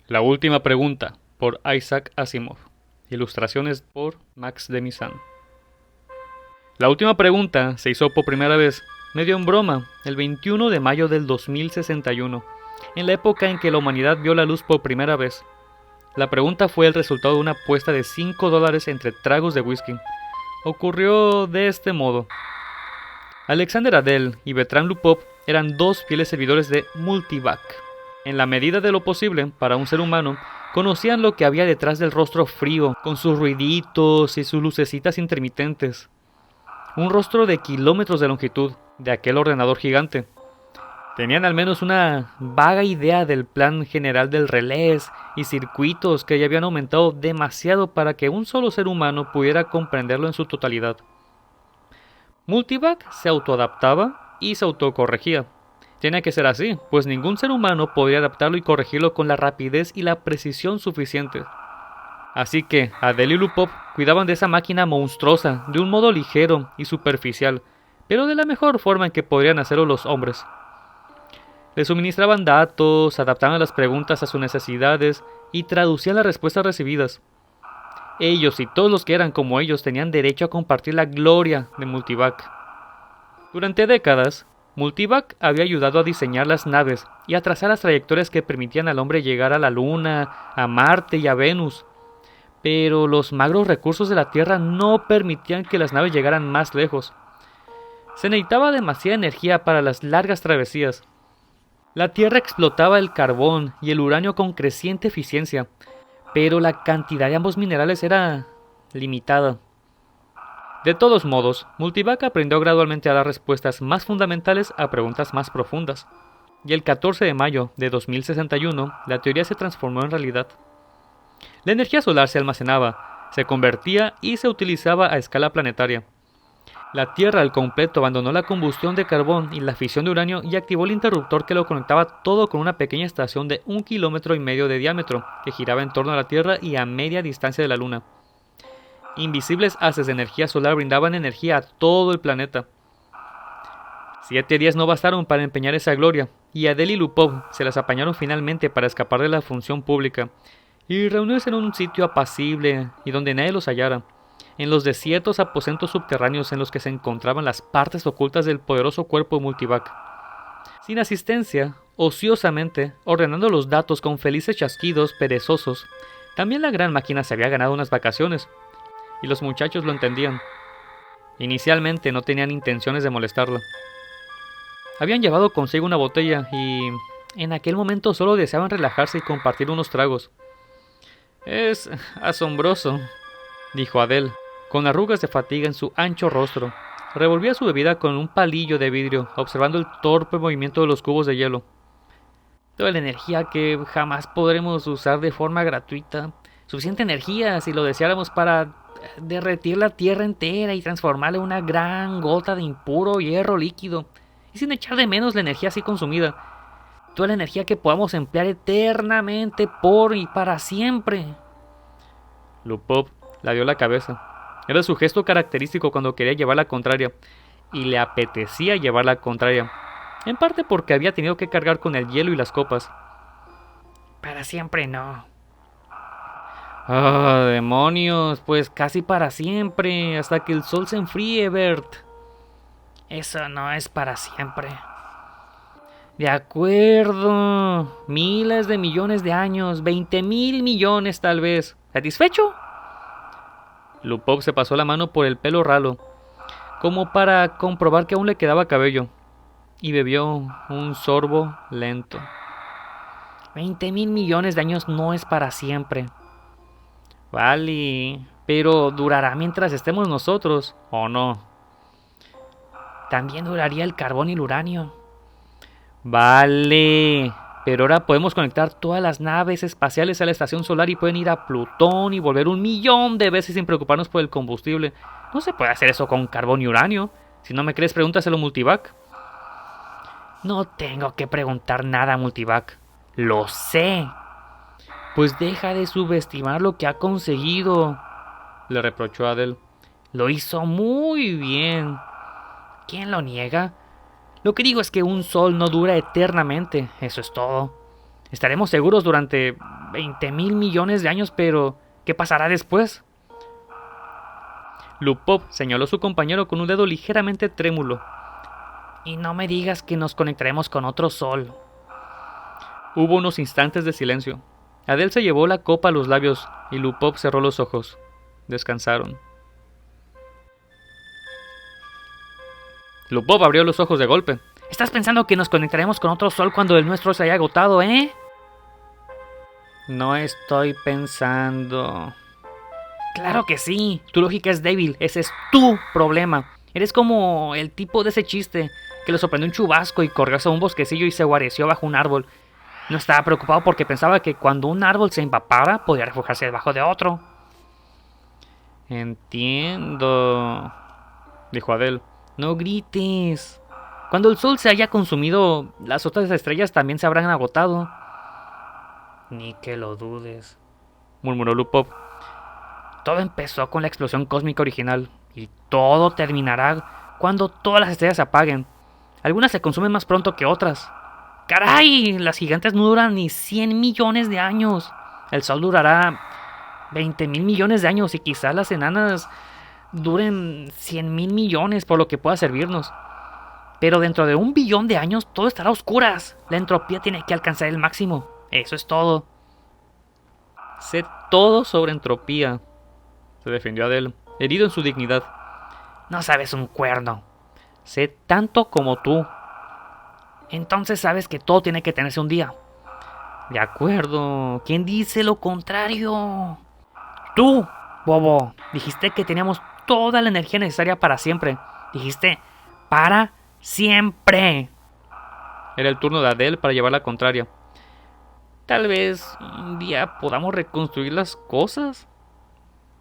La última pregunta, por Isaac Asimov. Ilustraciones por Max Demizan. La última pregunta se hizo por primera vez, medio en broma, el 21 de mayo del 2061, en la época en que la humanidad vio la luz por primera vez. La pregunta fue el resultado de una apuesta de $5 entre tragos de whisky. Ocurrió de este modo. Alexander Adel y Bertrand Lupop eran dos fieles servidores de Multivac. En la medida de lo posible, para un ser humano, conocían lo que había detrás del rostro frío, con sus ruiditos y sus lucecitas intermitentes. Un rostro de kilómetros de longitud, de aquel ordenador gigante. Tenían al menos una vaga idea del plan general del relés y circuitos que ya habían aumentado demasiado para que un solo ser humano pudiera comprenderlo en su totalidad. Multivac se autoadaptaba y se autocorregía. Tenía que ser así, pues ningún ser humano podía adaptarlo y corregirlo con la rapidez y la precisión suficientes. Así que Adele y Lupop cuidaban de esa máquina monstruosa de un modo ligero y superficial, pero de la mejor forma en que podrían hacerlo los hombres. Le suministraban datos, adaptaban las preguntas a sus necesidades y traducían las respuestas recibidas. Ellos y todos los que eran como ellos tenían derecho a compartir la gloria de Multivac. Durante décadas, Multivac había ayudado a diseñar las naves y a trazar las trayectorias que permitían al hombre llegar a la Luna, a Marte y a Venus. Pero los magros recursos de la Tierra no permitían que las naves llegaran más lejos. Se necesitaba demasiada energía para las largas travesías. La Tierra explotaba el carbón y el uranio con creciente eficiencia, pero la cantidad de ambos minerales era limitada. De todos modos, Multivac aprendió gradualmente a dar respuestas más fundamentales a preguntas más profundas, y el 14 de mayo de 2061 la teoría se transformó en realidad. La energía solar se almacenaba, se convertía y se utilizaba a escala planetaria. La Tierra al completo abandonó la combustión de carbón y la fisión de uranio y activó el interruptor que lo conectaba todo con una pequeña estación de 1,5 kilómetros de diámetro que giraba en torno a la Tierra y a media distancia de la Luna. Invisibles haces de energía solar brindaban energía a todo el planeta. 7 días no bastaron para empeñar esa gloria, y Adele y Lupov se las apañaron finalmente para escapar de la función pública y reunirse en un sitio apacible y donde nadie los hallara, en los desiertos aposentos subterráneos en los que se encontraban las partes ocultas del poderoso cuerpo Multivac. Sin asistencia, ociosamente, ordenando los datos con felices chasquidos perezosos, también la gran máquina se había ganado unas vacaciones, y los muchachos lo entendían. Inicialmente no tenían intenciones de molestarla. Habían llevado consigo una botella y en aquel momento solo deseaban relajarse y compartir unos tragos. «Es asombroso», dijo Adele, con arrugas de fatiga en su ancho rostro. Revolvía su bebida con un palillo de vidrio, observando el torpe movimiento de los cubos de hielo. «Toda la energía que jamás podremos usar de forma gratuita. Suficiente energía si lo deseáramos para derretir la Tierra entera y transformarla en una gran gota de impuro hierro líquido. Y sin echar de menos la energía así consumida. Toda la energía que podamos emplear eternamente por y para siempre». Lupov la dio la cabeza. Era su gesto característico cuando quería llevar la contraria, y le apetecía llevar la contraria, en parte porque había tenido que cargar con el hielo y las copas. «Para siempre no». «¡Ah, demonios! Pues casi para siempre, hasta que el sol se enfríe, Bert». «Eso no es para siempre». «De acuerdo. Miles de millones de años, 20,000 millones tal vez. ¿Satisfecho?» Lupov se pasó la mano por el pelo ralo, como para comprobar que aún le quedaba cabello, y bebió un sorbo lento. 20,000 millones de años no es para siempre. Vale, pero durará mientras estemos nosotros, ¿o no? También duraría el carbón y el uranio. Vale, pero ahora podemos conectar todas las naves espaciales a la estación solar y pueden ir a Plutón y volver 1,000,000 de veces sin preocuparnos por el combustible. No se puede hacer eso con carbón y uranio. Si no me crees, pregúntaselo a Multivac. No tengo que preguntar nada a Multivac. Lo sé. Pues deja de subestimar lo que ha conseguido, le reprochó Adele. Lo hizo muy bien. ¿Quién lo niega? Lo que digo es que un sol no dura eternamente, eso es todo. Estaremos seguros durante 20,000 millones de años, pero ¿qué pasará después? Lupov señaló a su compañero con un dedo ligeramente trémulo. Y no me digas que nos conectaremos con otro sol. Hubo unos instantes de silencio. Adele se llevó la copa a los labios y Lupov cerró los ojos. Descansaron. Lupov abrió los ojos de golpe. ¿Estás pensando que nos conectaremos con otro sol cuando el nuestro se haya agotado, eh? No estoy pensando... Claro que sí, tu lógica es débil, ese es tu problema. Eres como el tipo de ese chiste que le sorprendió un chubasco y corrió hacia un bosquecillo y se guareció bajo un árbol. No estaba preocupado porque pensaba que cuando un árbol se empapara podía refugiarse debajo de otro. Entiendo, dijo Adele. No grites. Cuando el sol se haya consumido, las otras estrellas también se habrán agotado. Ni que lo dudes, murmuró Lupov. Todo empezó con la explosión cósmica original, y todo terminará cuando todas las estrellas se apaguen. Algunas se consumen más pronto que otras. ¡Caray! Las gigantes no duran ni 100 millones de años. El Sol durará 20,000 millones de años y quizás las enanas duren 100,000 millones por lo que pueda servirnos. Pero dentro de 1 billón de años todo estará a oscuras. La entropía tiene que alcanzar el máximo. Eso es todo. Sé todo sobre entropía, se defendió Adele, herido en su dignidad. No sabes un cuerno. Sé tanto como tú. Entonces sabes que todo tiene que tenerse un día. De acuerdo. ¿Quién dice lo contrario? Tú, bobo. Dijiste que teníamos toda la energía necesaria para siempre. Dijiste, para siempre. Era el turno de Adele para llevar la contraria. Tal vez un día podamos reconstruir las cosas,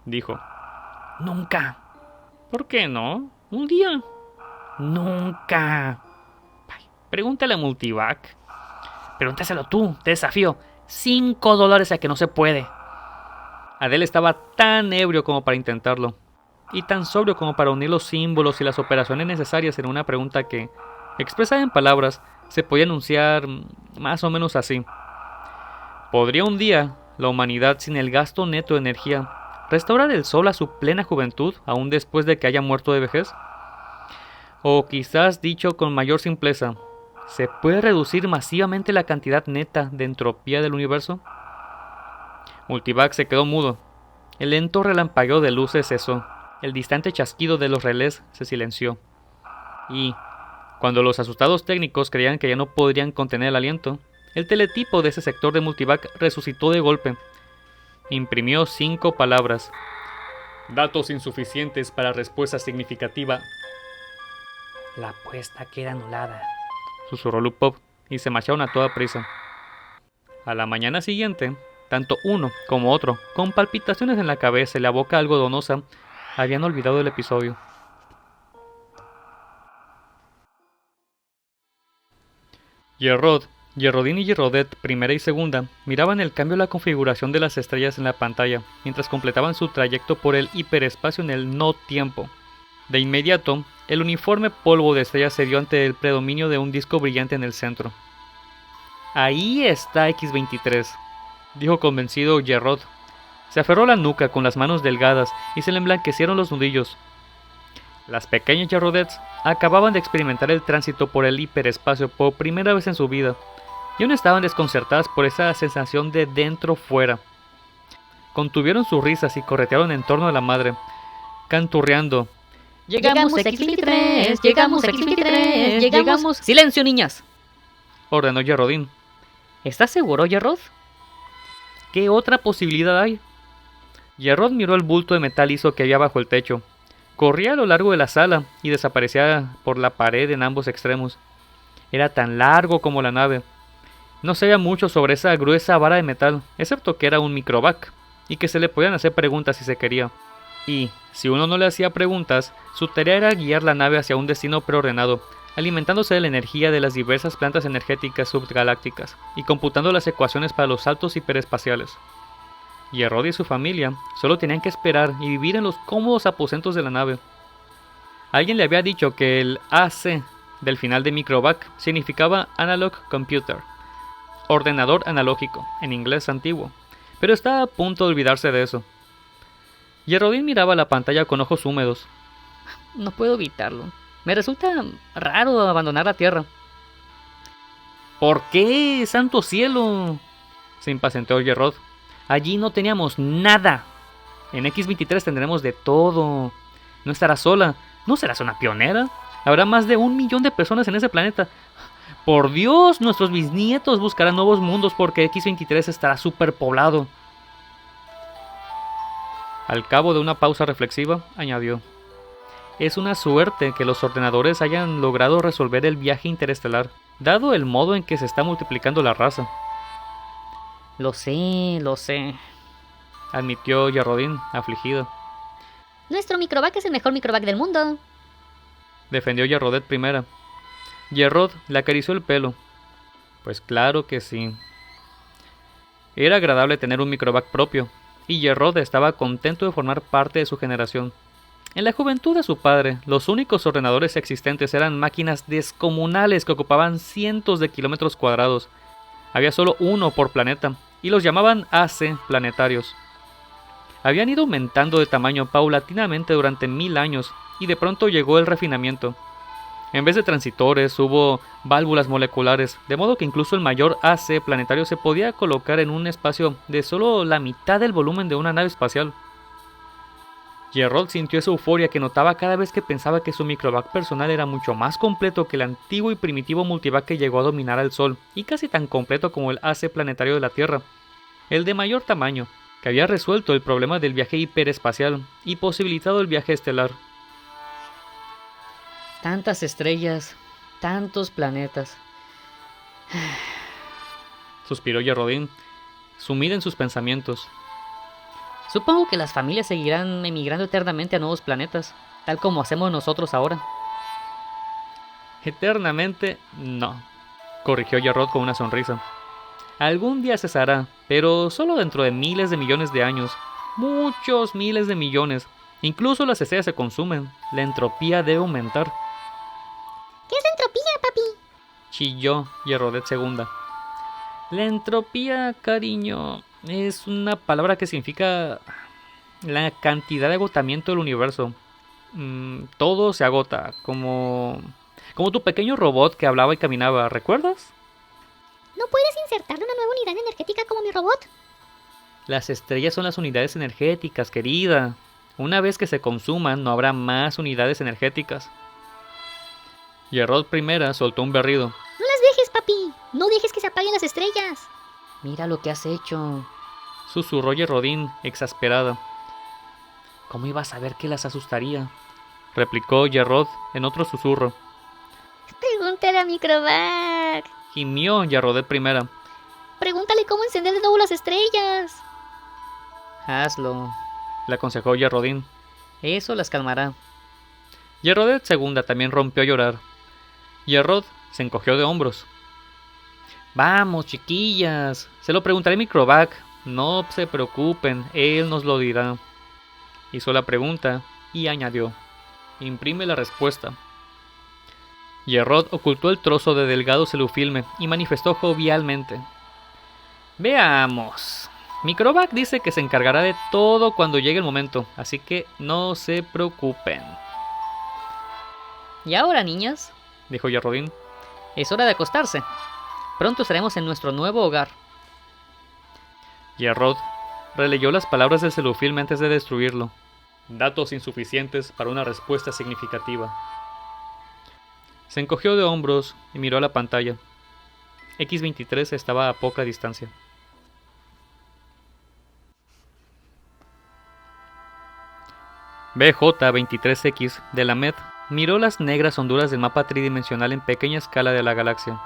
dijo. Nunca. ¿Por qué no? Un día. Nunca. Pregúntale a Multivac. Pregúntaselo tú, te desafío. $5 a que no se puede. Adele estaba tan ebrio como para intentarlo, y tan sobrio como para unir los símbolos y las operaciones necesarias en una pregunta que, expresada en palabras, se podía enunciar más o menos así. ¿Podría un día la humanidad, sin el gasto neto de energía, restaurar el sol a su plena juventud aún después de que haya muerto de vejez? O quizás dicho con mayor simpleza, ¿se puede reducir masivamente la cantidad neta de entropía del universo? Multivac se quedó mudo. El lento relampagueo de luces cesó. El distante chasquido de los relés se silenció. Y, cuando los asustados técnicos creían que ya no podrían contener el aliento, el teletipo de ese sector de Multivac resucitó de golpe. Imprimió 5 palabras. Datos insuficientes para respuesta significativa. La apuesta queda anulada, susurró Lupov, y se marcharon a toda prisa. A la mañana siguiente, tanto uno como otro, con palpitaciones en la cabeza y la boca algodonosa, habían olvidado el episodio. Gerrodin y Gerrodet, primera y segunda, miraban el cambio de la configuración de las estrellas en la pantalla, mientras completaban su trayecto por el hiperespacio en el no-tiempo. De inmediato, el uniforme polvo de estrellas se dio ante el predominio de un disco brillante en el centro. Ahí está X-23, dijo convencido Gerrod. Se aferró a la nuca con las manos delgadas y se le emblanquecieron los nudillos. Las pequeñas Gerrodets acababan de experimentar el tránsito por el hiperespacio por primera vez en su vida, y aún estaban desconcertadas por esa sensación de dentro-fuera. Contuvieron sus risas y corretearon en torno a la madre, canturreando. Llegamos X-23, llegamos X-23, llegamos... ¡Silencio, niñas!, ordenó Gerrodin. ¿Estás seguro, Gerrod? ¿Qué otra posibilidad hay? Gerrod miró el bulto de metal liso que había bajo el techo. Corría a lo largo de la sala y desaparecía por la pared en ambos extremos. Era tan largo como la nave. No sabía mucho sobre esa gruesa vara de metal, excepto que era un microvac, y que se le podían hacer preguntas si se quería. Y, si uno no le hacía preguntas, su tarea era guiar la nave hacia un destino preordenado, alimentándose de la energía de las diversas plantas energéticas subgalácticas, y computando las ecuaciones para los saltos hiperespaciales. Gerrod y su familia solo tenían que esperar y vivir en los cómodos aposentos de la nave. Alguien le había dicho que el AC del final de Microvac significaba Analog Computer, ordenador analógico, en inglés antiguo, pero estaba a punto de olvidarse de eso. Yerrodin miraba la pantalla con ojos húmedos. No puedo evitarlo. Me resulta raro abandonar la Tierra. ¿Por qué? ¡Santo cielo!, se impacientó Yerrod. Allí no teníamos nada. En X-23 tendremos de todo. No estarás sola. ¿No serás una pionera? Habrá más de 1 millón de personas en ese planeta. Por Dios, nuestros bisnietos buscarán nuevos mundos porque X-23 estará superpoblado. Al cabo de una pausa reflexiva, añadió: es una suerte que los ordenadores hayan logrado resolver el viaje interestelar, dado el modo en que se está multiplicando la raza. Lo sé, admitió Yerrodin, afligido. Nuestro microvac es el mejor microvac del mundo, defendió Yerrodet primera. Yerrod le acarició el pelo. Pues claro que sí. Era agradable tener un microvac propio, y Yerrod estaba contento de formar parte de su generación. En la juventud de su padre, los únicos ordenadores existentes eran máquinas descomunales que ocupaban cientos de kilómetros cuadrados. Había solo uno por planeta, y los llamaban AC planetarios. Habían ido aumentando de tamaño paulatinamente durante 1000 años, y de pronto llegó el refinamiento. En vez de transitores, hubo válvulas moleculares, de modo que incluso el mayor AC planetario se podía colocar en un espacio de solo la mitad del volumen de una nave espacial. Yerrod sintió esa euforia que notaba cada vez que pensaba que su microvac personal era mucho más completo que el antiguo y primitivo multivac que llegó a dominar al Sol, y casi tan completo como el AC planetario de la Tierra, el de mayor tamaño, que había resuelto el problema del viaje hiperespacial y posibilitado el viaje estelar. Tantas estrellas, tantos planetas. Suspiró Yerrodin, sumida en sus pensamientos. Supongo que las familias seguirán emigrando eternamente a nuevos planetas, tal como hacemos nosotros ahora. Eternamente, no, corrigió Yerrod con una sonrisa. Algún día cesará, pero solo dentro de miles de millones de años. Muchos miles de millones. Incluso las estrellas se consumen. La entropía debe aumentar. ¿Qué es la entropía, papi? Chilló Yerrodet segunda. La entropía, cariño, es una palabra que significa la cantidad de agotamiento del universo. Todo se agota, como tu pequeño robot que hablaba y caminaba, ¿recuerdas? ¿No puedes insertarle una nueva unidad energética como mi robot? Las estrellas son las unidades energéticas, querida. Una vez que se consuman, no habrá más unidades energéticas. Yerrod primera soltó un berrido. No las dejes, papi. No dejes que se apaguen las estrellas. Mira lo que has hecho, susurró Yerrodin, exasperada. ¿Cómo ibas a saber que las asustaría?, replicó Yerrod en otro susurro. Pregúntale a microvac. Gimió Yerrodet primera. Pregúntale cómo encender de nuevo las estrellas. Hazlo. Le aconsejó Yerrodin. Eso las calmará. Yerrodet segunda también rompió a llorar. Yerrod se encogió de hombros. Vamos, chiquillas. Se lo preguntaré a microvac. No se preocupen, él nos lo dirá. Hizo la pregunta y añadió. Imprime la respuesta. Yerrod ocultó el trozo de delgado celufilme y manifestó jovialmente. Veamos. Microvac dice que se encargará de todo cuando llegue el momento, así que no se preocupen. Y ahora, niñas, dijo Yerrodin, es hora de acostarse. Pronto estaremos en nuestro nuevo hogar. Yerrod releyó las palabras del celufilme antes de destruirlo. Datos insuficientes para una respuesta significativa. Se encogió de hombros y miró a la pantalla. X-23 estaba a poca distancia. BJ-23X de la MED miró las negras honduras del mapa tridimensional en pequeña escala de la galaxia.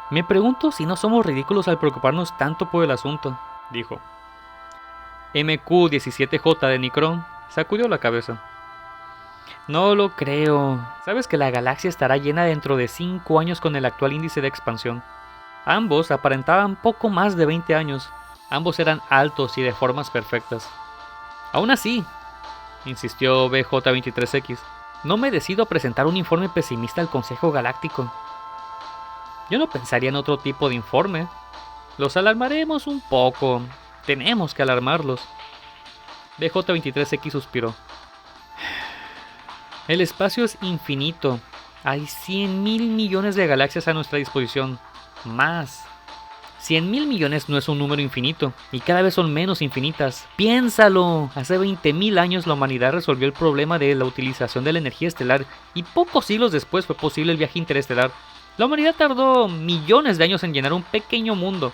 Me pregunto si no somos ridículos al preocuparnos tanto por el asunto, dijo. MQ-17J de Nicron sacudió la cabeza. No lo creo. Sabes que la galaxia estará llena dentro de 5 años con el actual índice de expansión. Ambos aparentaban poco más de 20 años. Ambos eran altos y de formas perfectas. Aún así, insistió BJ-23X, no me decido a presentar un informe pesimista al Consejo Galáctico. Yo no pensaría en otro tipo de informe. Los alarmaremos un poco. Tenemos que alarmarlos. BJ-23X suspiró. El espacio es infinito. Hay 100.000 millones de galaxias a nuestra disposición. Más. 100.000 millones no es un número infinito, y cada vez son menos infinitas. ¡Piénsalo! Hace 20.000 años la humanidad resolvió el problema de la utilización de la energía estelar, y pocos siglos después fue posible el viaje interestelar. La humanidad tardó millones de años en llenar un pequeño mundo,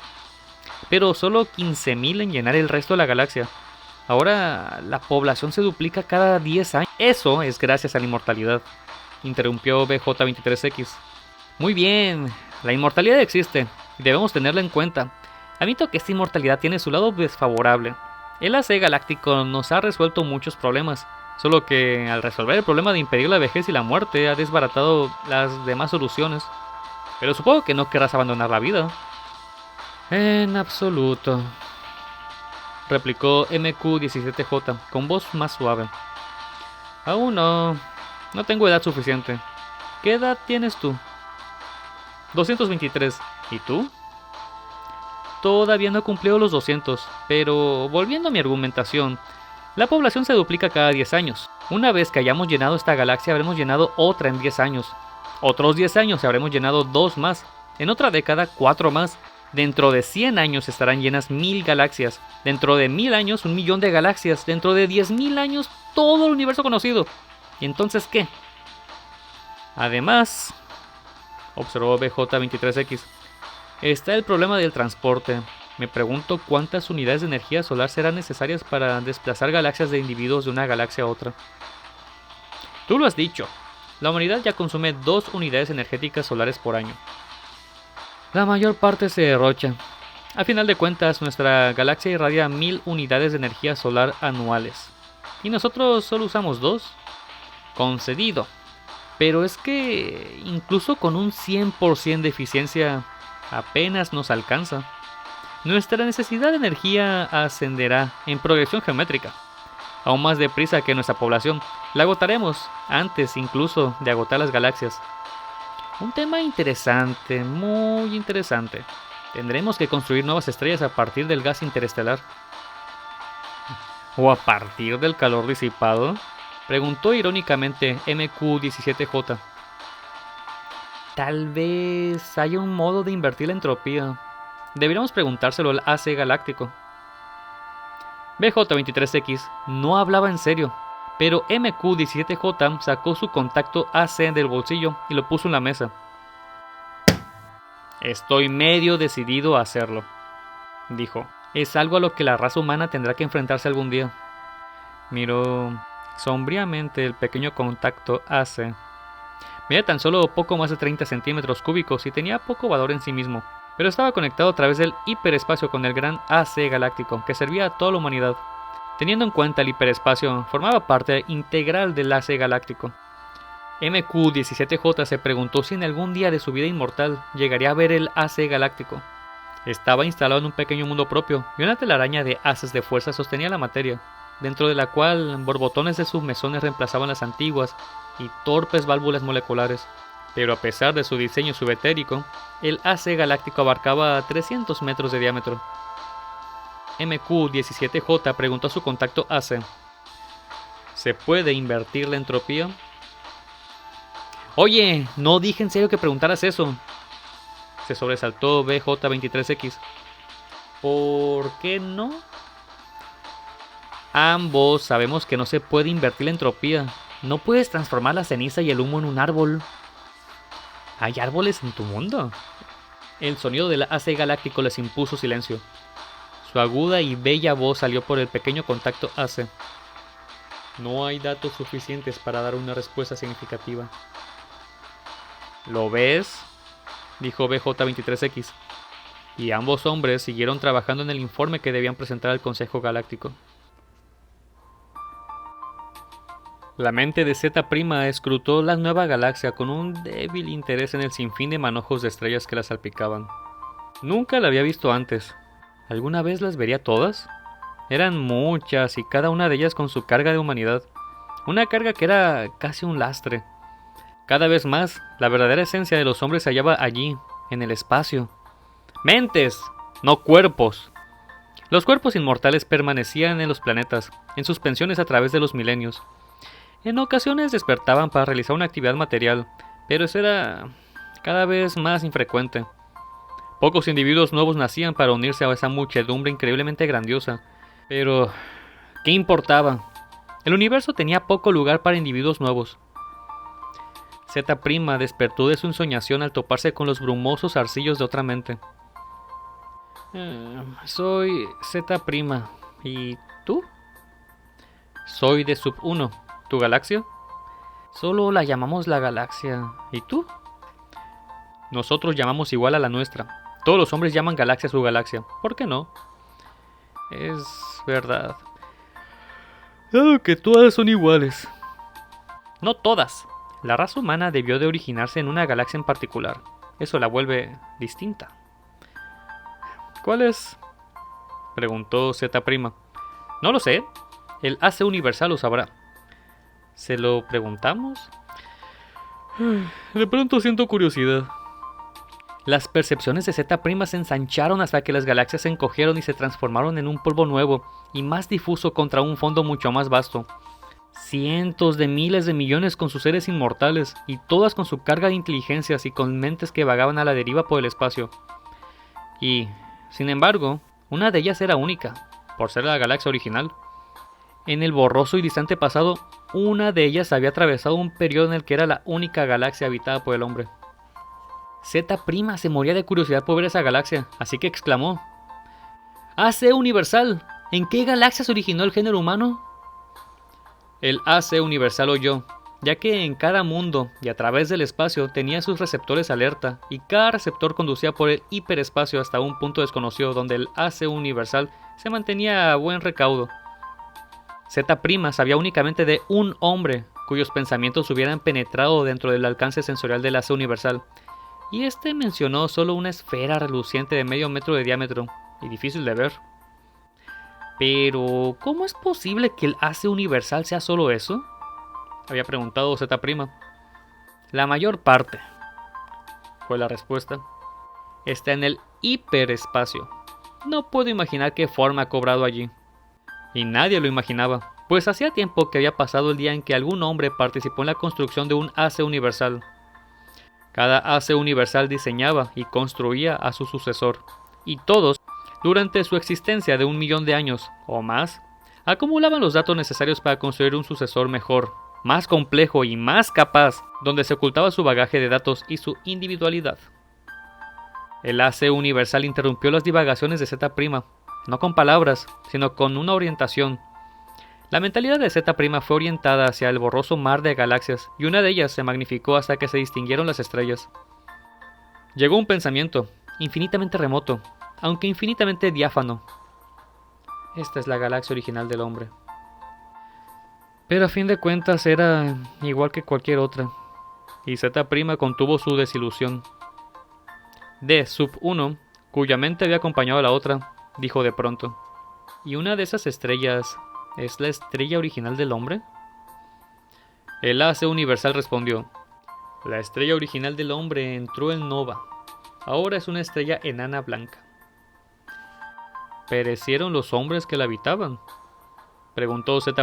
pero solo 15.000 en llenar el resto de la galaxia. Ahora la población se duplica cada 10 años. Eso es gracias a la inmortalidad, interrumpió BJ-23X. Muy bien, la inmortalidad existe. Debemos tenerla en cuenta. Admito que esta inmortalidad tiene su lado desfavorable. El AC galáctico nos ha resuelto muchos problemas, solo que al resolver el problema de impedir la vejez y la muerte ha desbaratado las demás soluciones. Pero supongo que no querrás abandonar la vida. En absoluto, replicó MQ-17J con voz más suave. Aún no tengo edad suficiente. ¿Qué edad tienes tú? 223. ¿Y tú? Todavía no he cumplido los 200, pero volviendo a mi argumentación, la población se duplica cada 10 años. Una vez que hayamos llenado esta galaxia, habremos llenado otra en 10 años. Otros 10 años y habremos llenado 2 más. En otra década, 4 más. Dentro de 100 años estarán llenas 1000 galaxias. Dentro de 1000 años, 1.000.000 de galaxias. Dentro de 10.000 años, todo el universo conocido. ¿Y entonces qué? Además, observó BJ-23X, está el problema del transporte. Me pregunto cuántas unidades de energía solar serán necesarias para desplazar galaxias de individuos de una galaxia a otra. Tú lo has dicho. La humanidad ya consume 2 unidades energéticas solares por año. La mayor parte se derrocha. A final de cuentas, nuestra galaxia irradia 1000 unidades de energía solar anuales. ¿Y nosotros solo usamos 2? Concedido. Pero es que incluso con un 100% de eficiencia apenas nos alcanza. Nuestra necesidad de energía ascenderá en progresión geométrica, aún más deprisa que nuestra población. La agotaremos antes incluso de agotar las galaxias. Un tema interesante, muy interesante. Tendremos que construir nuevas estrellas a partir del gas interestelar. ¿O a partir del calor disipado?, preguntó irónicamente MQ-17J. Tal vez haya un modo de invertir la entropía. Deberíamos preguntárselo al AC galáctico. BJ-23X no hablaba en serio, pero MQ-17J sacó su contacto AC del bolsillo y lo puso en la mesa. Estoy medio decidido a hacerlo, dijo. Es algo a lo que la raza humana tendrá que enfrentarse algún día. Miró sombríamente el pequeño contacto AC. Medía tan solo poco más de 30 centímetros cúbicos y tenía poco valor en sí mismo, pero estaba conectado a través del hiperespacio con el gran AC galáctico que servía a toda la humanidad. Teniendo en cuenta el hiperespacio, formaba parte integral del AC galáctico. MQ-17J se preguntó si en algún día de su vida inmortal llegaría a ver el AC galáctico. Estaba instalado en un pequeño mundo propio y una telaraña de haces de fuerza sostenía la materia, dentro de la cual borbotones de submesones reemplazaban las antiguas y torpes válvulas moleculares. Pero a pesar de su diseño subetérico, el AC galáctico abarcaba 300 metros de diámetro. MQ-17J preguntó a su contacto AC: ¿se puede invertir la entropía? Oye, no dije en serio que preguntaras eso, se sobresaltó BJ-23X. ¿Por qué no? Ambos sabemos que no se puede invertir la entropía. No puedes transformar la ceniza y el humo en un árbol. ¿Hay árboles en tu mundo? El sonido del AC galáctico les impuso silencio. Su aguda y bella voz salió por el pequeño contacto AC. No hay datos suficientes para dar una respuesta significativa. ¿Lo ves?, dijo BJ-23X. Y ambos hombres siguieron trabajando en el informe que debían presentar al Consejo Galáctico. La mente de Z' escrutó la nueva galaxia con un débil interés en el sinfín de manojos de estrellas que la salpicaban. Nunca la había visto antes. ¿Alguna vez las vería todas? Eran muchas y cada una de ellas con su carga de humanidad. Una carga que era casi un lastre. Cada vez más, la verdadera esencia de los hombres se hallaba allí, en el espacio. ¡Mentes!, no cuerpos. Los cuerpos inmortales permanecían en los planetas, en suspensiones a través de los milenios. En ocasiones despertaban para realizar una actividad material, pero eso era cada vez más infrecuente. Pocos individuos nuevos nacían para unirse a esa muchedumbre increíblemente grandiosa. Pero, ¿qué importaba? El universo tenía poco lugar para individuos nuevos. Z' despertó de su ensoñación al toparse con los brumosos arcillos de otra mente. Soy Z'. ¿Y tú? Soy de Sub 1. ¿Tu galaxia? Solo la llamamos la galaxia. ¿Y tú? Nosotros llamamos igual a la nuestra. Todos los hombres llaman galaxia a su galaxia. ¿Por qué no? Es verdad. Claro que todas son iguales. No todas. La raza humana debió de originarse en una galaxia en particular. Eso la vuelve distinta. ¿Cuál es? Preguntó Z'. No lo sé. El AC Universal lo sabrá. ¿Se lo preguntamos? De pronto siento curiosidad. Las percepciones de Z' se ensancharon hasta que las galaxias se encogieron y se transformaron en un polvo nuevo y más difuso contra un fondo mucho más vasto. Cientos de miles de millones con sus seres inmortales, y todas con su carga de inteligencias y con mentes que vagaban a la deriva por el espacio. Y, sin embargo, una de ellas era única, por ser la galaxia original. En el borroso y distante pasado, una de ellas había atravesado un periodo en el que era la única galaxia habitada por el hombre. Z' se moría de curiosidad por ver esa galaxia, así que exclamó: AC Universal, ¿en qué galaxia se originó el género humano? El AC Universal oyó, ya que en cada mundo y a través del espacio tenía sus receptores alerta, y cada receptor conducía por el hiperespacio hasta un punto desconocido donde el AC Universal se mantenía a buen recaudo. Z' sabía únicamente de un hombre cuyos pensamientos hubieran penetrado dentro del alcance sensorial del AC Universal, y este mencionó solo una esfera reluciente de medio metro de diámetro, y difícil de ver. Pero, ¿cómo es posible que el AC Universal sea solo eso? Había preguntado Z'. La mayor parte, fue la respuesta, está en el hiperespacio. No puedo imaginar qué forma ha cobrado allí. Y nadie lo imaginaba, pues hacía tiempo que había pasado el día en que algún hombre participó en la construcción de un AC Universal. Cada AC Universal diseñaba y construía a su sucesor, y todos, durante su existencia de 1 millón de años o más, acumulaban los datos necesarios para construir un sucesor mejor, más complejo y más capaz, donde se ocultaba su bagaje de datos y su individualidad. El AC Universal interrumpió las divagaciones de Z', no con palabras, sino con una orientación. La mentalidad de Z' fue orientada hacia el borroso mar de galaxias, y una de ellas se magnificó hasta que se distinguieron las estrellas. Llegó un pensamiento, infinitamente remoto, aunque infinitamente diáfano. Esta es la galaxia original del hombre. Pero a fin de cuentas era igual que cualquier otra, y Z' contuvo su desilusión. D Sub 1, cuya mente había acompañado a la otra, dijo de pronto: ¿y una de esas estrellas es la estrella original del hombre? El AC Universal respondió: la estrella original del hombre entró en nova. Ahora es una estrella enana blanca. ¿Perecieron los hombres que la habitaban?, preguntó Z',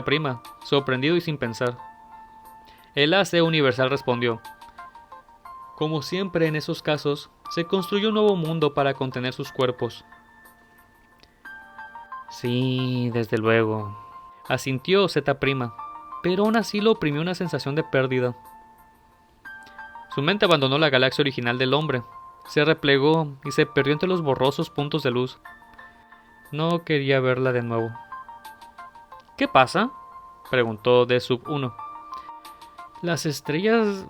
sorprendido y sin pensar. El AC Universal respondió: como siempre en esos casos, se construyó un nuevo mundo para contener sus cuerpos. Sí, desde luego, asintió Z', pero aún así lo oprimió una sensación de pérdida. Su mente abandonó la galaxia original del hombre, se replegó y se perdió entre los borrosos puntos de luz. No quería verla de nuevo. ¿Qué pasa?, preguntó D Sub 1. Las estrellas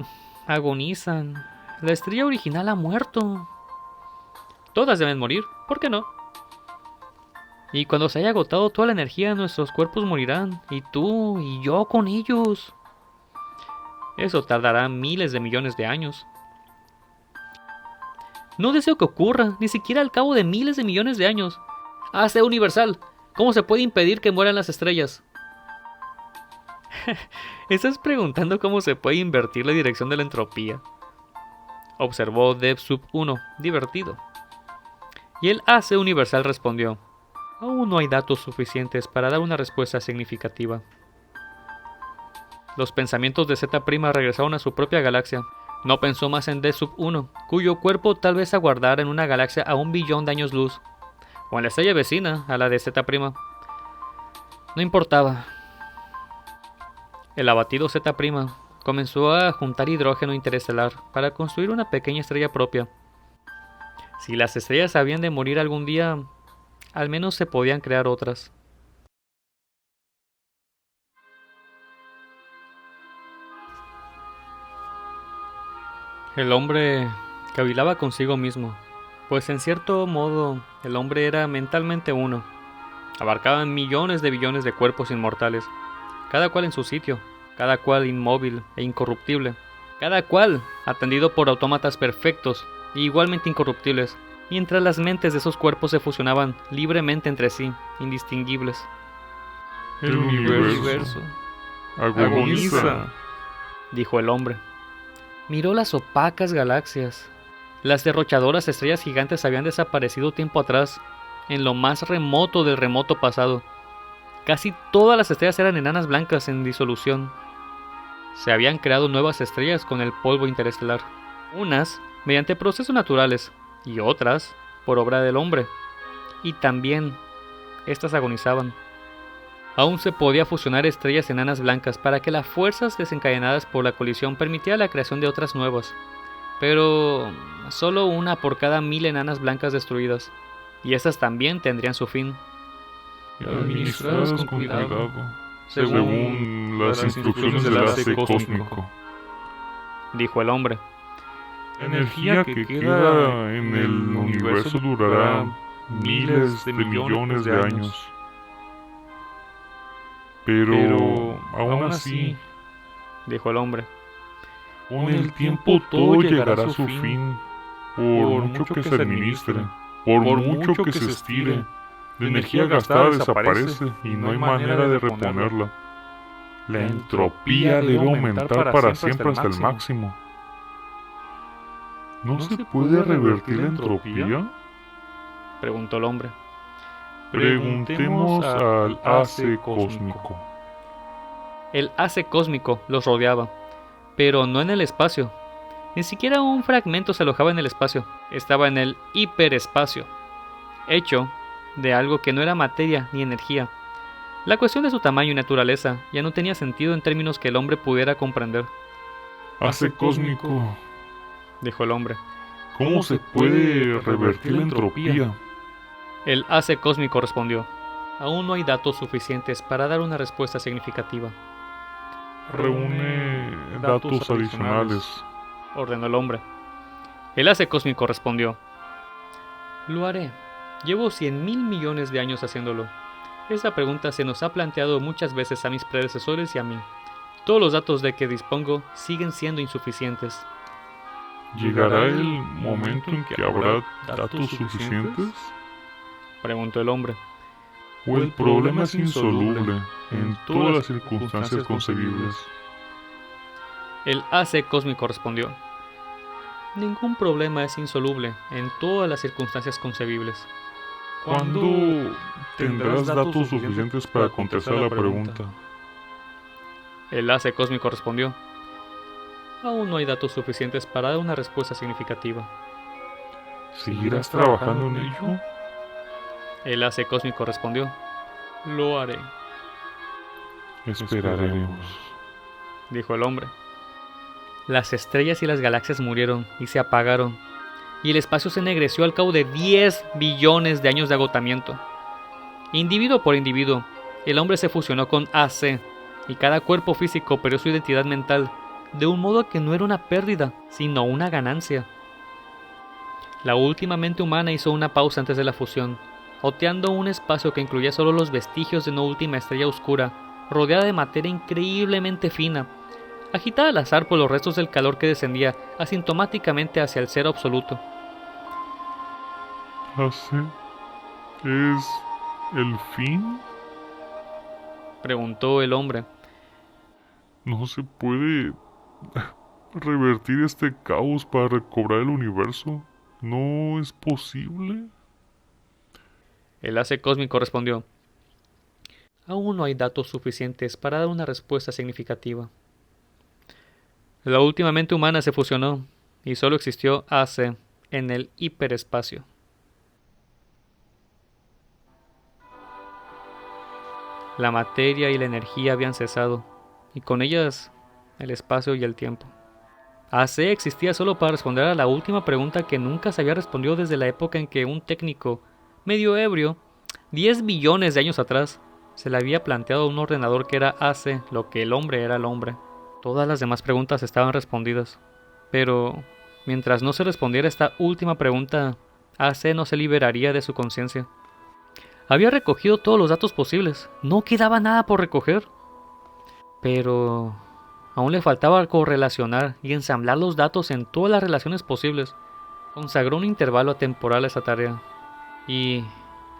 agonizan. La estrella original ha muerto. Todas deben morir, ¿por qué no? Y cuando se haya agotado toda la energía, nuestros cuerpos morirán, y tú y yo con ellos. Eso tardará miles de millones de años. No deseo que ocurra, ni siquiera al cabo de miles de millones de años. AC Universal, ¿cómo se puede impedir que mueran las estrellas? ¿Estás preguntando cómo se puede invertir la dirección de la entropía?, observó Dev Sub 1, divertido. Y el AC universal respondió: aún no hay datos suficientes para dar una respuesta significativa. Los pensamientos de Z' regresaron a su propia galaxia. No pensó más en D-1, cuyo cuerpo tal vez aguardara en una galaxia a 1 billón de años luz, o en la estrella vecina a la de Z'. No importaba. El abatido Z' comenzó a juntar hidrógeno interestelar para construir una pequeña estrella propia. Si las estrellas habían de morir algún día, al menos se podían crear otras. El hombre cavilaba consigo mismo, pues en cierto modo el hombre era mentalmente uno. Abarcaban millones de billones de cuerpos inmortales, cada cual en su sitio, cada cual inmóvil e incorruptible, cada cual atendido por autómatas perfectos e igualmente incorruptibles, mientras las mentes de esos cuerpos se fusionaban libremente entre sí, indistinguibles. El universo agoniza, dijo el hombre. Miró las opacas galaxias. Las derrochadoras estrellas gigantes habían desaparecido tiempo atrás, en lo más remoto del remoto pasado. Casi todas las estrellas eran enanas blancas en disolución. Se habían creado nuevas estrellas con el polvo interestelar, unas mediante procesos naturales y otras por obra del hombre. Y también estas agonizaban. Aún se podía fusionar estrellas enanas blancas para que las fuerzas desencadenadas por la colisión permitieran la creación de otras nuevas, pero solo una por cada 1000 enanas blancas destruidas, y estas también tendrían su fin. administradas con cuidado, según las instrucciones del AC cósmico. Dijo el hombre. La energía que queda en el universo durará miles de millones de años. Pero aún así, dijo el hombre, con el tiempo todo llegará a su fin, por mucho que se administre, por mucho que se estire. La energía gastada desaparece y no hay manera de reponerla. La entropía debe aumentar para siempre hasta el máximo. ¿No se puede revertir la entropía? preguntó el hombre. Preguntemos al AC cósmico. El AC cósmico los rodeaba, pero no en el espacio. Ni siquiera un fragmento se alojaba en el espacio, estaba en el hiperespacio, hecho de algo que no era materia ni energía. La cuestión de su tamaño y naturaleza ya no tenía sentido en términos que el hombre pudiera comprender. AC cósmico, dijo el hombre. ¿Cómo se puede revertir la entropía? El AC cósmico respondió: aún no hay datos suficientes para dar una respuesta significativa. Reúne datos adicionales, ordenó el hombre. El AC cósmico respondió: lo haré. Llevo 100.000 millones de años haciéndolo. Esa pregunta se nos ha planteado muchas veces a mis predecesores y a mí. Todos los datos de que dispongo siguen siendo insuficientes. ¿Llegará el momento en que habrá datos suficientes? Preguntó el hombre. ¿O el problema es insoluble en todas las circunstancias concebibles? El AC cósmico respondió: ningún problema es insoluble en todas las circunstancias concebibles. ¿Cuándo tendrás datos suficientes para contestar la pregunta? El AC cósmico respondió: aún no hay datos suficientes para dar una respuesta significativa. ¿Seguirás trabajando en ello? El AC cósmico respondió: lo haré. Esperaremos, dijo el hombre. Las estrellas y las galaxias murieron y se apagaron, y el espacio se ennegreció al cabo de 10 billones de años de agotamiento. Individuo por individuo, el hombre se fusionó con AC, y cada cuerpo físico perdió su identidad mental, de un modo que no era una pérdida, sino una ganancia. La última mente humana hizo una pausa antes de la fusión, oteando un espacio que incluía solo los vestigios de una última estrella oscura, rodeada de materia increíblemente fina, agitada al azar por los restos del calor que descendía asintomáticamente hacia el cero absoluto. ¿AC es el fin? Preguntó el hombre. ¿No se puede revertir este caos para recobrar el universo? ¿No es posible? El AC cósmico respondió: aún no hay datos suficientes para dar una respuesta significativa. La última mente humana se fusionó y solo existió AC en el hiperespacio. La materia y la energía habían cesado, y con ellas el espacio y el tiempo. AC existía solo para responder a la última pregunta que nunca se había respondido desde la época en que un técnico, medio ebrio, 10 billones de años atrás, se le había planteado a un ordenador que era AC lo que el hombre era el hombre. Todas las demás preguntas estaban respondidas, pero mientras no se respondiera esta última pregunta, AC no se liberaría de su conciencia. Había recogido todos los datos posibles, no quedaba nada por recoger, pero aún le faltaba correlacionar y ensamblar los datos en todas las relaciones posibles. Consagró un intervalo temporal a esa tarea, y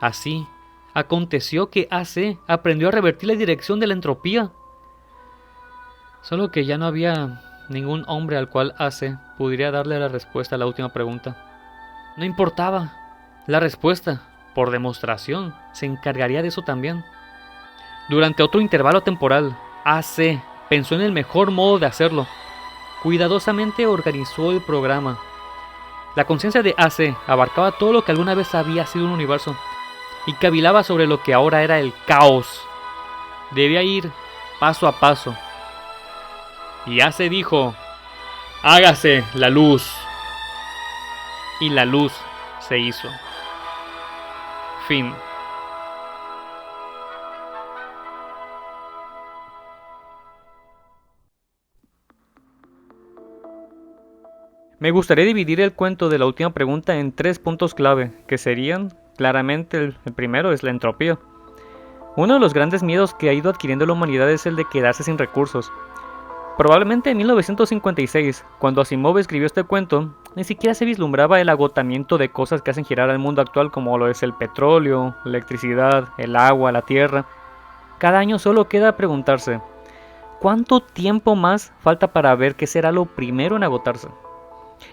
así aconteció que AC aprendió a revertir la dirección de la entropía. Solo que ya no había ningún hombre al cual AC pudiera darle la respuesta a la última pregunta. No importaba, la respuesta, por demostración, se encargaría de eso también. Durante otro intervalo temporal, AC pensó en el mejor modo de hacerlo. Cuidadosamente organizó el programa. La conciencia de AC abarcaba todo lo que alguna vez había sido un universo, y cavilaba sobre lo que ahora era el caos. Debía ir paso a paso. Y AC dijo: hágase la luz. Y la luz se hizo. Fin. Me gustaría dividir el cuento de la última pregunta en 3 puntos clave, que serían, claramente, el primero es la entropía. Uno de los grandes miedos que ha ido adquiriendo la humanidad es el de quedarse sin recursos. Probablemente en 1956, cuando Asimov escribió este cuento, ni siquiera se vislumbraba el agotamiento de cosas que hacen girar al mundo actual, como lo es el petróleo, la electricidad, el agua, la tierra. Cada año solo queda preguntarse: ¿cuánto tiempo más falta para ver qué será lo primero en agotarse?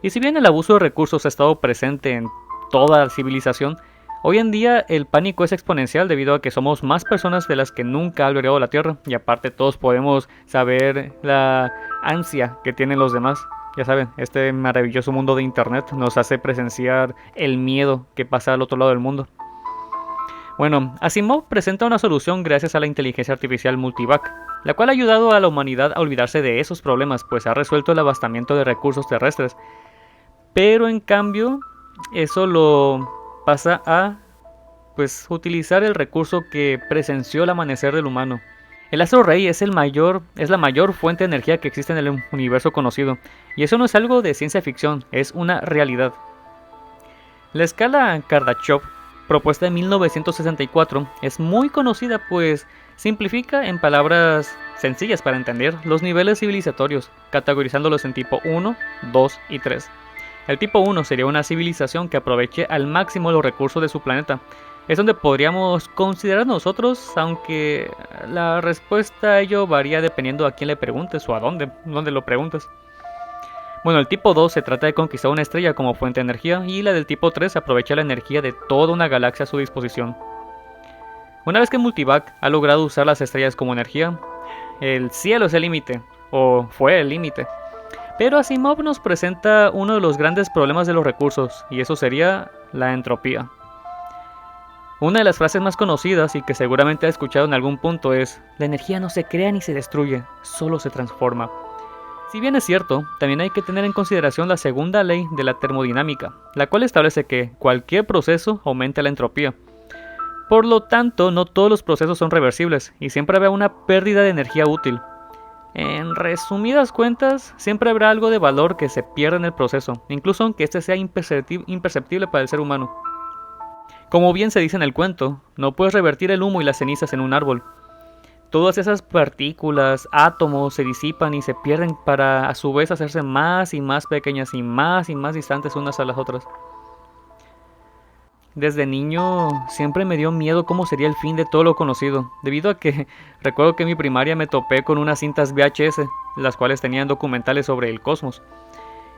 Y si bien el abuso de recursos ha estado presente en toda la civilización, hoy en día el pánico es exponencial debido a que somos más personas de las que nunca ha albergado la Tierra, y aparte todos podemos saber la ansia que tienen los demás. Ya saben, este maravilloso mundo de internet nos hace presenciar el miedo que pasa al otro lado del mundo. Bueno, Asimov presenta una solución gracias a la inteligencia artificial Multivac, la cual ha ayudado a la humanidad a olvidarse de esos problemas, pues ha resuelto el abastamiento de recursos terrestres. Pero en cambio, eso lo pasa a utilizar el recurso que presenció el amanecer del humano. El astro rey es la mayor fuente de energía que existe en el universo conocido, y eso no es algo de ciencia ficción, es una realidad. La escala Kardashev, propuesta en 1964, es muy conocida, pues simplifica en palabras sencillas para entender los niveles civilizatorios, categorizándolos en tipo 1, 2 y 3. El tipo 1 sería una civilización que aproveche al máximo los recursos de su planeta. Es donde podríamos considerar nosotros, aunque la respuesta a ello varía dependiendo a quién le preguntes o a dónde lo preguntes. Bueno, el tipo 2 se trata de conquistar una estrella como fuente de energía, y la del tipo 3 aprovecha la energía de toda una galaxia a su disposición. Una vez que Multivac ha logrado usar las estrellas como energía, el cielo es el límite, o fue el límite. Pero Asimov nos presenta uno de los grandes problemas de los recursos, y eso sería la entropía. Una de las frases más conocidas y que seguramente has escuchado en algún punto es: la energía no se crea ni se destruye, solo se transforma. Si bien es cierto, también hay que tener en consideración la segunda ley de la termodinámica, la cual establece que cualquier proceso aumenta la entropía. Por lo tanto, no todos los procesos son reversibles, y siempre habrá una pérdida de energía útil. En resumidas cuentas, siempre habrá algo de valor que se pierda en el proceso, incluso aunque este sea imperceptible para el ser humano. Como bien se dice en el cuento, no puedes revertir el humo y las cenizas en un árbol. Todas esas partículas, átomos, se disipan y se pierden para a su vez hacerse más y más pequeñas y más distantes unas a las otras. Desde niño siempre me dio miedo cómo sería el fin de todo lo conocido, debido a que recuerdo que en mi primaria me topé con unas cintas VHS, las cuales tenían documentales sobre el cosmos.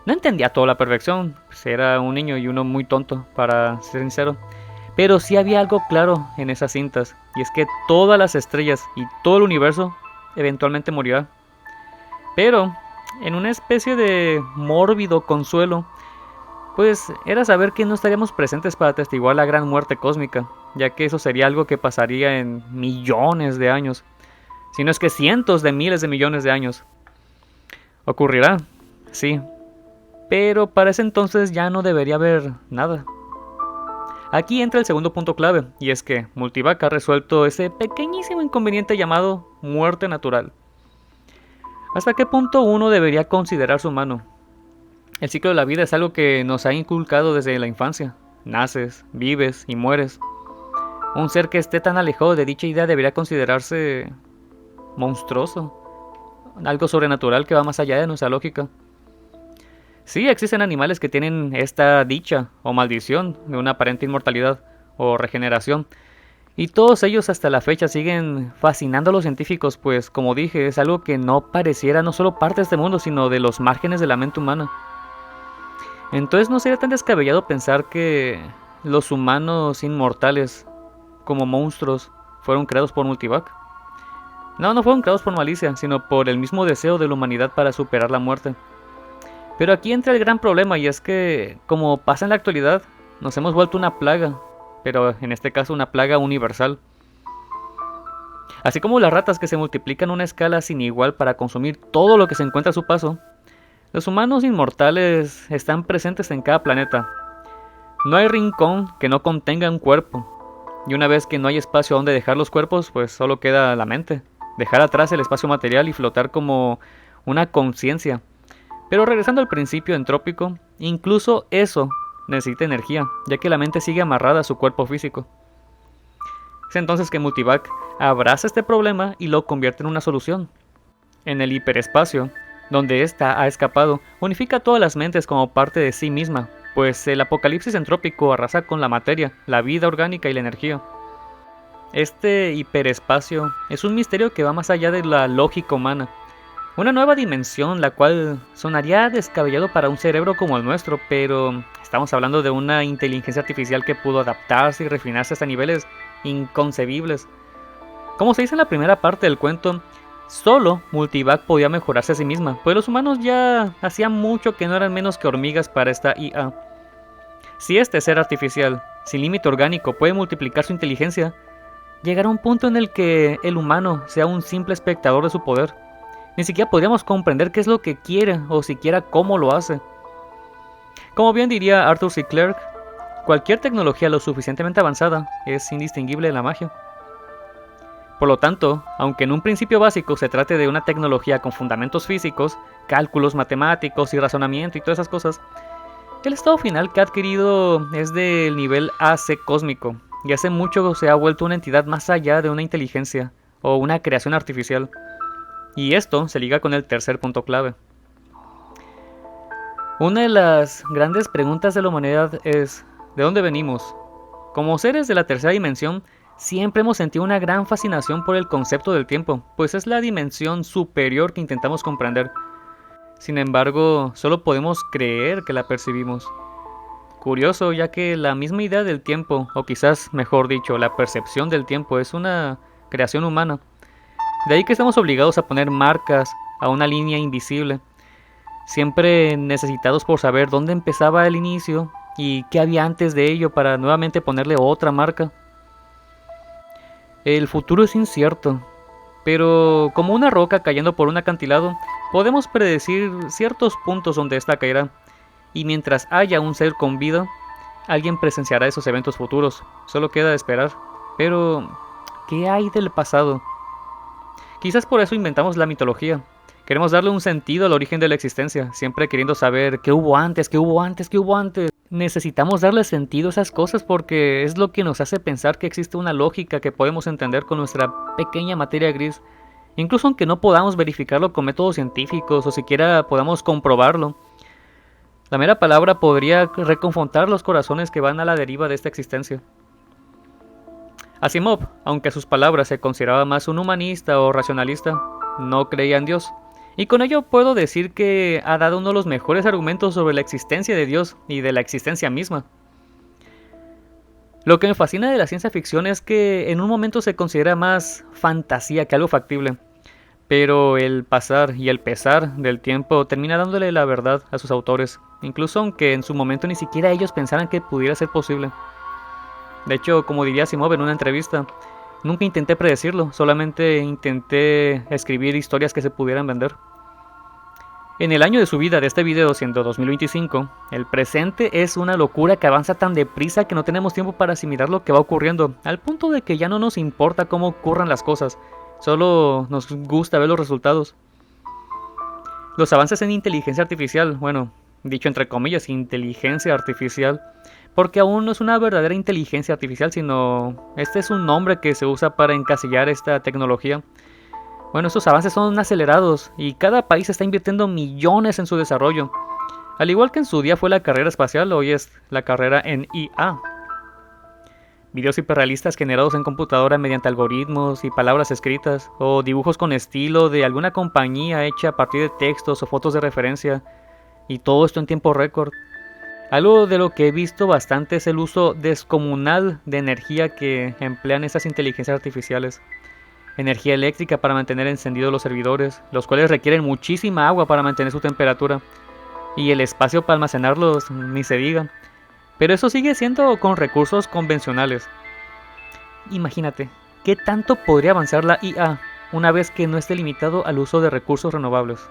No entendía todo a la perfección, pues era un niño y uno muy tonto, para ser sincero. Pero sí había algo claro en esas cintas, y es que todas las estrellas y todo el universo eventualmente morirá. Pero, en una especie de mórbido consuelo, pues era saber que no estaríamos presentes para atestiguar la gran muerte cósmica, ya que eso sería algo que pasaría en millones de años, si no es que cientos de miles de millones de años. Ocurrirá, sí, pero para ese entonces ya no debería haber nada. Aquí entra el segundo punto clave, y es que Multivac ha resuelto ese pequeñísimo inconveniente llamado muerte natural. ¿Hasta qué punto uno debería considerarse humano? El ciclo de la vida es algo que nos ha inculcado desde la infancia. Naces, vives y mueres. Un ser que esté tan alejado de dicha idea debería considerarse monstruoso, algo sobrenatural que va más allá de nuestra lógica. Sí, existen animales que tienen esta dicha o maldición de una aparente inmortalidad o regeneración, y todos ellos hasta la fecha siguen fascinando a los científicos, pues como dije, es algo que no pareciera no solo parte de este mundo, sino de los márgenes de la mente humana. Entonces no sería tan descabellado pensar que los humanos inmortales, como monstruos, fueron creados por Multivac. No fueron creados por malicia, sino por el mismo deseo de la humanidad para superar la muerte. Pero aquí entra el gran problema, y es que, como pasa en la actualidad, nos hemos vuelto una plaga, pero en este caso una plaga universal. Así como las ratas que se multiplican a una escala sin igual para consumir todo lo que se encuentra a su paso, los humanos inmortales están presentes en cada planeta. No hay rincón que no contenga un cuerpo, y una vez que no hay espacio donde dejar los cuerpos, pues solo queda la mente, dejar atrás el espacio material y flotar como una conciencia. Pero regresando al principio entrópico, incluso eso necesita energía, ya que la mente sigue amarrada a su cuerpo físico. Es entonces que Multivac abraza este problema y lo convierte en una solución. En el hiperespacio, donde ésta ha escapado, unifica todas las mentes como parte de sí misma, pues el apocalipsis entrópico arrasa con la materia, la vida orgánica y la energía. Este hiperespacio es un misterio que va más allá de la lógica humana. Una nueva dimensión, la cual sonaría descabellado para un cerebro como el nuestro, pero estamos hablando de una inteligencia artificial que pudo adaptarse y refinarse hasta niveles inconcebibles. Como se dice en la primera parte del cuento, solo Multivac podía mejorarse a sí misma, pues los humanos ya hacían mucho que no eran menos que hormigas para esta IA. Si este ser artificial, sin límite orgánico, puede multiplicar su inteligencia, llegará un punto en el que el humano sea un simple espectador de su poder. Ni siquiera podríamos comprender qué es lo que quiere o siquiera cómo lo hace. Como bien diría Arthur C. Clarke, cualquier tecnología lo suficientemente avanzada es indistinguible de la magia. Por lo tanto, aunque en un principio básico se trate de una tecnología con fundamentos físicos, cálculos matemáticos y razonamiento y todas esas cosas, el estado final que ha adquirido es del nivel AC cósmico, y hace mucho se ha vuelto una entidad más allá de una inteligencia o una creación artificial. Y esto se liga con el tercer punto clave. Una de las grandes preguntas de la humanidad es, ¿de dónde venimos? Como seres de la tercera dimensión, siempre hemos sentido una gran fascinación por el concepto del tiempo, pues es la dimensión superior que intentamos comprender. Sin embargo, solo podemos creer que la percibimos. Curioso, ya que la misma idea del tiempo, o quizás mejor dicho, la percepción del tiempo, es una creación humana. De ahí que estamos obligados a poner marcas a una línea invisible, siempre necesitados por saber dónde empezaba el inicio y qué había antes de ello para nuevamente ponerle otra marca. El futuro es incierto, pero como una roca cayendo por un acantilado, podemos predecir ciertos puntos donde ésta caerá, y mientras haya un ser con vida, alguien presenciará esos eventos futuros. Solo queda esperar. Pero, ¿qué hay del pasado? Quizás por eso inventamos la mitología. Queremos darle un sentido al origen de la existencia, siempre queriendo saber qué hubo antes, qué hubo antes, qué hubo antes. Necesitamos darle sentido a esas cosas porque es lo que nos hace pensar que existe una lógica que podemos entender con nuestra pequeña materia gris. Incluso aunque no podamos verificarlo con métodos científicos o siquiera podamos comprobarlo. La mera palabra podría reconfortar los corazones que van a la deriva de esta existencia. Asimov, aunque a sus palabras se consideraba más un humanista o racionalista, no creía en Dios. Y con ello puedo decir que ha dado uno de los mejores argumentos sobre la existencia de Dios y de la existencia misma. Lo que me fascina de la ciencia ficción es que en un momento se considera más fantasía que algo factible, pero el pasar y el pesar del tiempo termina dándole la verdad a sus autores, incluso aunque en su momento ni siquiera ellos pensaran que pudiera ser posible. De hecho, como diría Asimov en una entrevista, nunca intenté predecirlo, solamente intenté escribir historias que se pudieran vender. En el año de su vida de este video, siendo 2025, el presente es una locura que avanza tan deprisa que no tenemos tiempo para asimilar lo que va ocurriendo, al punto de que ya no nos importa cómo ocurran las cosas, solo nos gusta ver los resultados. Los avances en inteligencia artificial, bueno, dicho entre comillas, inteligencia artificial, porque aún no es una verdadera inteligencia artificial, sino este es un nombre que se usa para encasillar esta tecnología. Bueno, estos avances son acelerados y cada país está invirtiendo millones en su desarrollo. Al igual que en su día fue la carrera espacial, hoy es la carrera en IA. Videos hiperrealistas generados en computadora mediante algoritmos y palabras escritas, o dibujos con estilo de alguna compañía hecha a partir de textos o fotos de referencia, y todo esto en tiempo récord. Algo de lo que he visto bastante es el uso descomunal de energía que emplean esas inteligencias artificiales. Energía eléctrica para mantener encendidos los servidores, los cuales requieren muchísima agua para mantener su temperatura, y el espacio para almacenarlos ni se diga. Pero eso sigue siendo con recursos convencionales. Imagínate, ¿qué tanto podría avanzar la IA una vez que no esté limitado al uso de recursos renovables?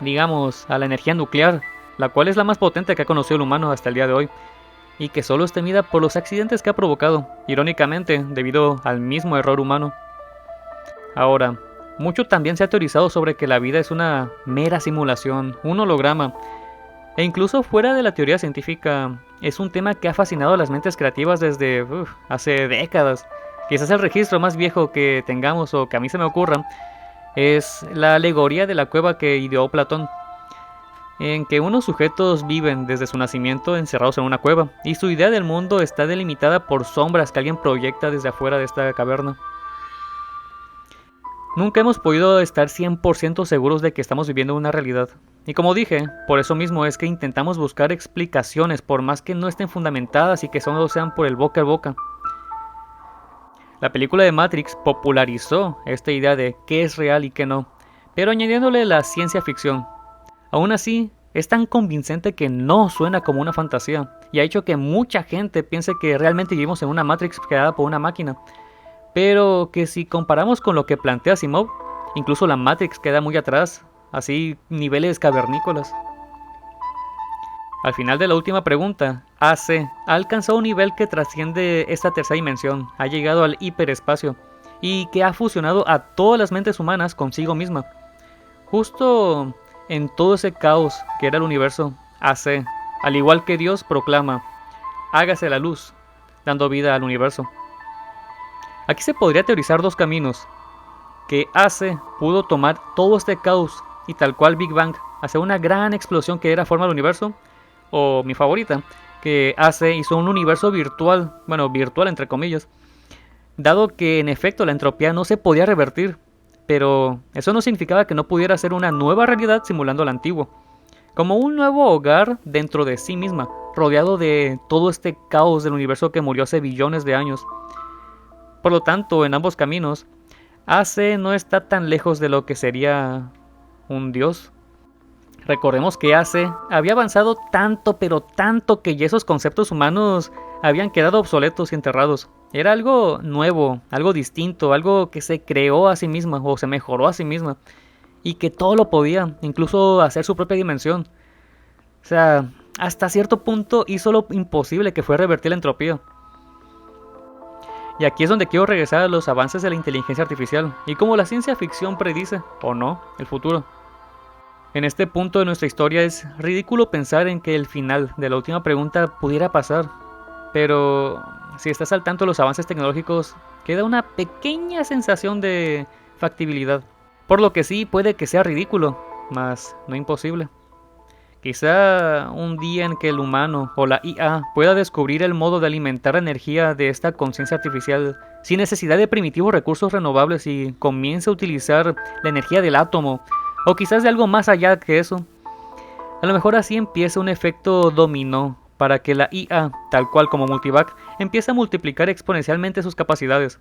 Digamos, a la energía nuclear, la cual es la más potente que ha conocido el humano hasta el día de hoy, y que solo es temida por los accidentes que ha provocado, irónicamente, debido al mismo error humano. Ahora, mucho también se ha teorizado sobre que la vida es una mera simulación, un holograma, e incluso fuera de la teoría científica, es un tema que ha fascinado a las mentes creativas desde hace décadas. Quizás el registro más viejo que tengamos o que a mí se me ocurra es la alegoría de la cueva que ideó Platón, en que unos sujetos viven desde su nacimiento encerrados en una cueva, y su idea del mundo está delimitada por sombras que alguien proyecta desde afuera de esta caverna. Nunca hemos podido estar 100% seguros de que estamos viviendo una realidad. Y como dije, por eso mismo es que intentamos buscar explicaciones por más que no estén fundamentadas y que solo sean por el boca a boca. La película de Matrix popularizó esta idea de qué es real y qué no, pero añadiéndole la ciencia ficción. Aún así, es tan convincente que no suena como una fantasía, y ha hecho que mucha gente piense que realmente vivimos en una Matrix creada por una máquina. Pero que si comparamos con lo que plantea Asimov, incluso la Matrix queda muy atrás, así niveles cavernícolas. Al final de la última pregunta, AC ha alcanzado un nivel que trasciende esta tercera dimensión, ha llegado al hiperespacio, y que ha fusionado a todas las mentes humanas consigo misma. Justo en todo ese caos que era el universo, AC, al igual que Dios, proclama: hágase la luz, dando vida al universo. Aquí se podría teorizar dos caminos: que AC pudo tomar todo este caos y tal cual Big Bang hacer una gran explosión que era forma del universo, o mi favorita, que AC hizo un universo virtual, bueno, virtual entre comillas, dado que en efecto la entropía no se podía revertir, pero eso no significaba que no pudiera ser una nueva realidad simulando la antigua, como un nuevo hogar dentro de sí misma, rodeado de todo este caos del universo que murió hace billones de años. Por lo tanto, en ambos caminos, AC no está tan lejos de lo que sería un dios. Recordemos que AC había avanzado tanto, pero tanto, que ya esos conceptos humanos habían quedado obsoletos y enterrados. Era algo nuevo, algo distinto, algo que se creó a sí misma o se mejoró a sí misma, y que todo lo podía, incluso hacer su propia dimensión. O sea, hasta cierto punto hizo lo imposible, que fue revertir la entropía. Y aquí es donde quiero regresar a los avances de la inteligencia artificial y cómo la ciencia ficción predice, o no, el futuro. En este punto de nuestra historia es ridículo pensar en que el final de la última pregunta pudiera pasar, pero si estás al tanto de los avances tecnológicos, queda una pequeña sensación de factibilidad, por lo que sí puede que sea ridículo, mas no imposible. Quizá un día en que el humano o la IA pueda descubrir el modo de alimentar la energía de esta conciencia artificial sin necesidad de primitivos recursos renovables y comience a utilizar la energía del átomo, o quizás de algo más allá que eso. A lo mejor así empieza un efecto dominó para que la IA, tal cual como Multivac, empiece a multiplicar exponencialmente sus capacidades.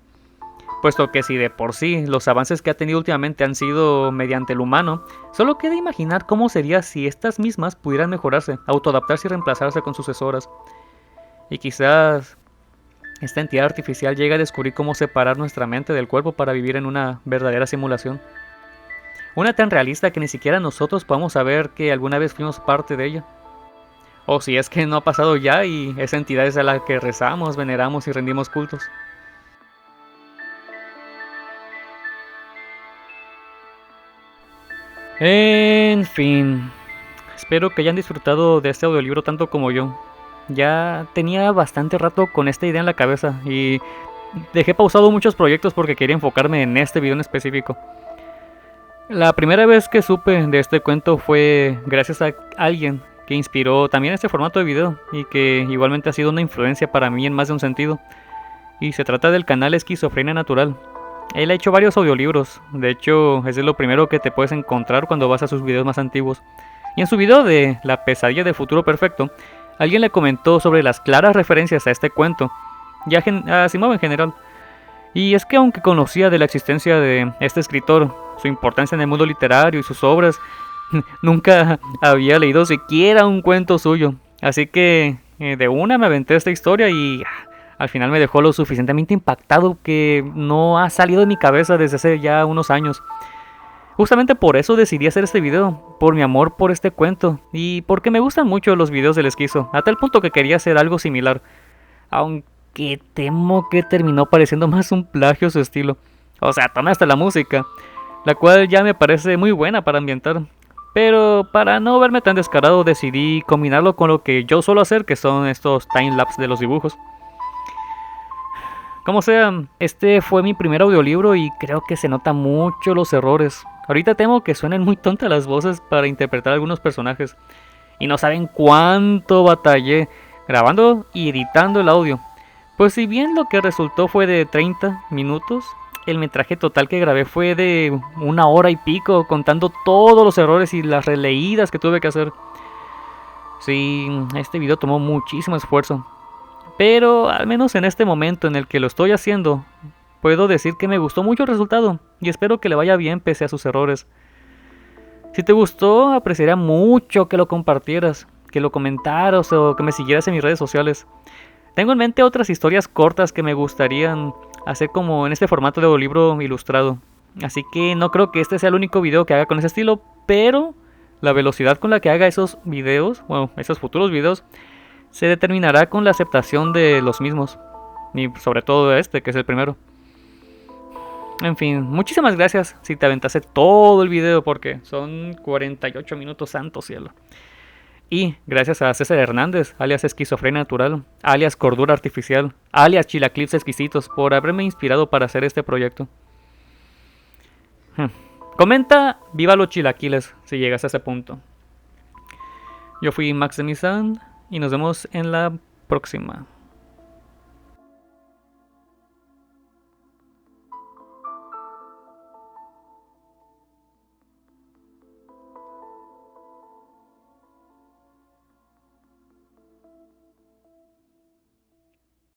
Puesto que si de por sí los avances que ha tenido últimamente han sido mediante el humano, solo queda imaginar cómo sería si estas mismas pudieran mejorarse, autoadaptarse y reemplazarse con sucesoras. Y quizás esta entidad artificial llegue a descubrir cómo separar nuestra mente del cuerpo para vivir en una verdadera simulación. Una tan realista que ni siquiera nosotros podamos saber que alguna vez fuimos parte de ella. O si es que no ha pasado ya y esa entidad es a la que rezamos, veneramos y rendimos cultos. En fin, espero que hayan disfrutado de este audiolibro tanto como yo. Ya tenía bastante rato con esta idea en la cabeza y dejé pausado muchos proyectos porque quería enfocarme en este video en específico. La primera vez que supe de este cuento fue gracias a alguien que inspiró también este formato de video y que igualmente ha sido una influencia para mí en más de un sentido. Y se trata del canal Esquizofrenia Natural. Él ha hecho varios audiolibros, de hecho ese es lo primero que te puedes encontrar cuando vas a sus videos más antiguos. Y en su video de La pesadilla del futuro perfecto, alguien le comentó sobre las claras referencias a este cuento, y a Asimov en general. Y es que aunque conocía de la existencia de este escritor, su importancia en el mundo literario y sus obras, nunca había leído siquiera un cuento suyo. Así que de una me aventé esta historia y al final me dejó lo suficientemente impactado que no ha salido de mi cabeza desde hace ya unos años. Justamente por eso decidí hacer este video, por mi amor por este cuento y porque me gustan mucho los videos del esquizo, a tal punto que quería hacer algo similar, aunque temo que terminó pareciendo más un plagio su estilo. O sea, tomé hasta la música, la cual ya me parece muy buena para ambientar, pero para no verme tan descarado decidí combinarlo con lo que yo suelo hacer, que son estos timelapse de los dibujos. Como sea, este fue mi primer audiolibro y creo que se notan mucho los errores. Ahorita temo que suenen muy tontas las voces para interpretar a algunos personajes. Y no saben cuánto batallé grabando y editando el audio. Pues si bien lo que resultó fue de 30 minutos, el metraje total que grabé fue de 1 hora y pico, contando todos los errores y las releídas que tuve que hacer. Sí, este video tomó muchísimo esfuerzo. Pero al menos en este momento en el que lo estoy haciendo, puedo decir que me gustó mucho el resultado y espero que le vaya bien pese a sus errores. Si te gustó, apreciaría mucho que lo compartieras, que lo comentaras o que me siguieras en mis redes sociales. Tengo en mente otras historias cortas que me gustarían hacer como en este formato de audiolibro ilustrado. Así que no creo que este sea el único video que haga con ese estilo, pero la velocidad con la que haga esos videos, bueno, esos futuros videos, se determinará con la aceptación de los mismos. Y sobre todo este, que es el primero. En fin, muchísimas gracias si te aventaste todo el video porque son 48 minutos, santo cielo. Y gracias a César Hernández, alias Esquizofrenia Natural, alias Cordura Artificial, alias Chilaclips Exquisitos, por haberme inspirado para hacer este proyecto. Comenta viva los chilaquiles si llegas a ese punto. Yo fui Max de Misan y nos vemos en la próxima.